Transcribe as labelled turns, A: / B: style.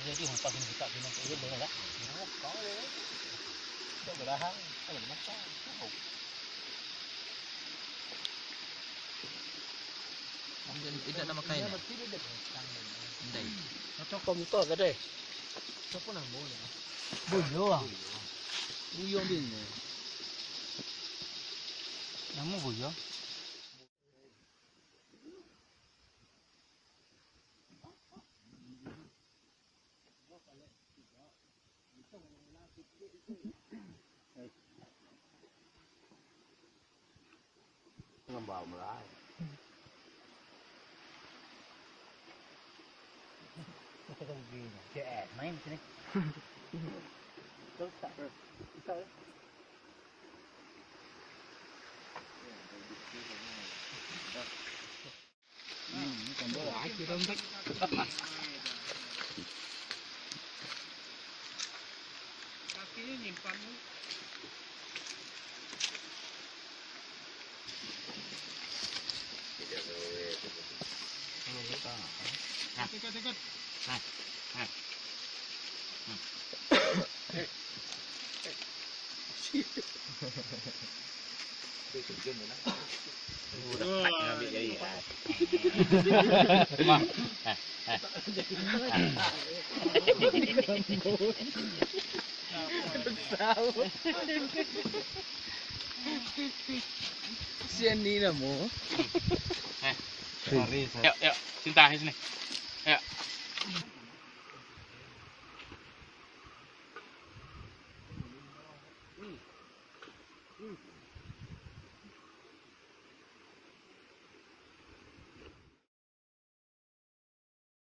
A: Jadi humpas ni buka pinang tu dia boleh tak? Nak kau. Kau berahang, kalau makan.
B: Tidak nama kain. Hindi.
A: Macam komputer ke deh?
B: Siapa nama boleh?
A: Buyo ah.
B: Buyo din.
A: Nama buyo.
C: Ngembau mulai.
A: Kita kan begini. Cek main sini. Terus tak. Tak.
C: Ini kan bola aja dong.
B: Kakinya nyimpan. Dekat.
C: Udah ngambil jadi.
B: Sian ni namo.
C: Yuk, cinta sini.